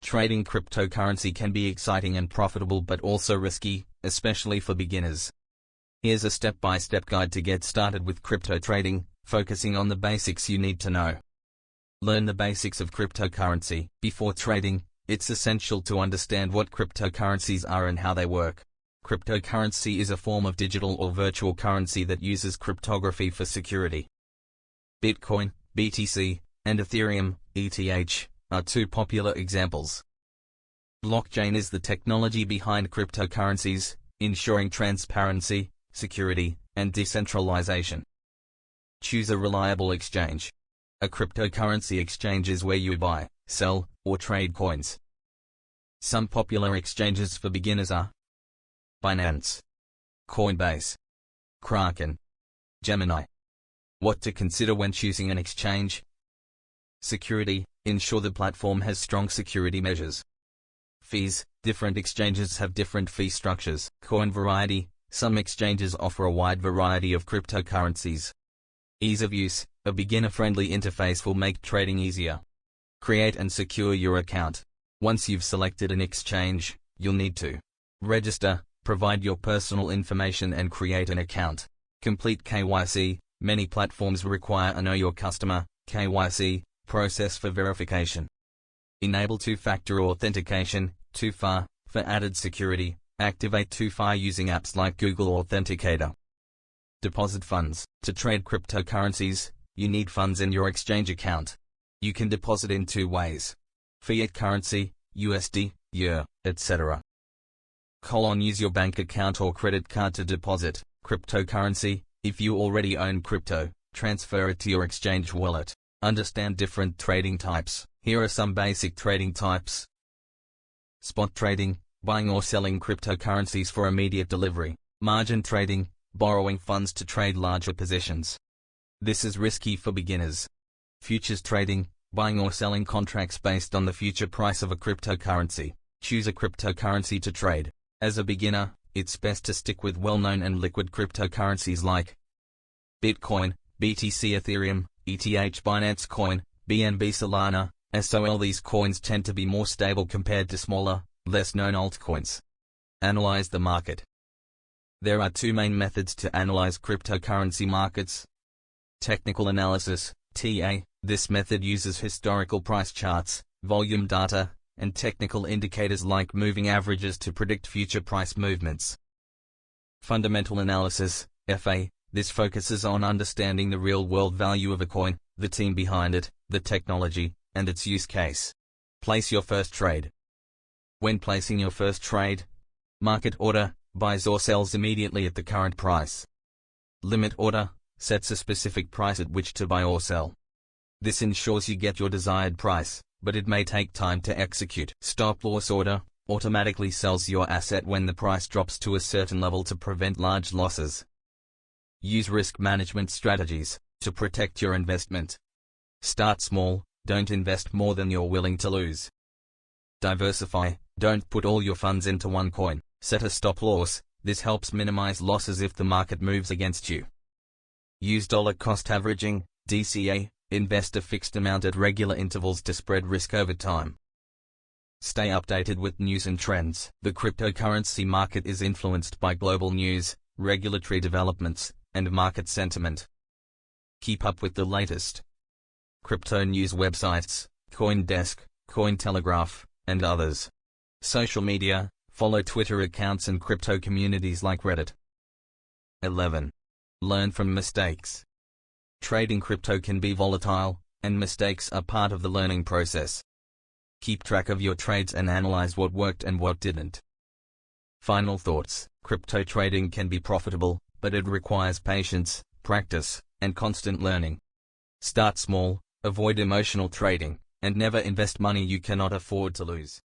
Trading cryptocurrency can be exciting and profitable but also risky, especially for beginners. Here's a step-by-step guide to get started with crypto trading, focusing on the basics you need to know. Learn the basics of cryptocurrency. Before trading, it's essential to understand what cryptocurrencies are and how they work. Cryptocurrency is a form of digital or virtual currency that uses cryptography for security. Bitcoin, BTC, and Ethereum, ETH, are two popular examples. Blockchain is the technology behind cryptocurrencies, ensuring transparency, security, and decentralization. Choose a reliable exchange. A cryptocurrency exchange is where you buy, sell, or trade coins. Some popular exchanges for beginners are Binance, Coinbase, Kraken, Gemini. What to consider when choosing an exchange? Security. Ensure the platform has strong security measures. Fees. Different exchanges have different fee structures. Coin variety. Some exchanges offer a wide variety of cryptocurrencies. Ease of use. A beginner-friendly interface will make trading easier. Create and secure your account. Once you've selected an exchange, you'll need to register, provide your personal information and create an account. Complete KYC. Many platforms require a Know Your Customer (KYC) process for verification. Enable two-factor authentication, 2FA, for added security. Activate 2FA using apps like Google Authenticator. Deposit funds. To trade cryptocurrencies, you need funds in your exchange account. You can deposit in two ways: fiat currency, USD, EUR, etc. Use your bank account or credit card to deposit cryptocurrency. If you already own crypto, transfer it to your exchange wallet. Understand different trading types. Here are some basic trading types. Spot trading, buying or selling cryptocurrencies for immediate delivery. Margin trading, borrowing funds to trade larger positions. This is risky for beginners. Futures trading, buying or selling contracts based on the future price of a cryptocurrency. Choose a cryptocurrency to trade. As a beginner, it's best to stick with well-known and liquid cryptocurrencies like Bitcoin, BTC, Ethereum, ETH, Binance Coin, BNB, Solana, SOL. These coins tend to be more stable compared to smaller, less-known altcoins. Analyze the market. There are two main methods to analyze cryptocurrency markets. Technical analysis, TA. This method uses historical price charts, volume data, and technical indicators like moving averages to predict future price movements. Fundamental analysis, FA. This focuses on understanding the real-world value of a coin, the team behind it, the technology, and its use case. Place your first trade. When placing your first trade, market order, buys or sells immediately at the current price. Limit order, sets a specific price at which to buy or sell. This ensures you get your desired price, but it may take time to execute. Stop loss order, automatically sells your asset when the price drops to a certain level to prevent large losses. Use risk management strategies to protect your investment. Start small, don't invest more than you're willing to lose. Diversify, don't put all your funds into one coin. Set a stop loss, this helps minimize losses if the market moves against you. Use dollar cost averaging, DCA, invest a fixed amount at regular intervals to spread risk over time. Stay updated with news and trends. The cryptocurrency market is influenced by global news, regulatory developments, and market sentiment. Keep up with the latest crypto news websites, CoinDesk, Cointelegraph, and others. Social media, follow Twitter accounts and crypto communities like Reddit. 11. Learn from mistakes. Trading crypto can be volatile, and mistakes are part of the learning process. Keep track of your trades and analyze what worked and what didn't. Final thoughts. Crypto trading can be profitable, but it requires patience, practice, and constant learning. Start small, avoid emotional trading, and never invest money you cannot afford to lose.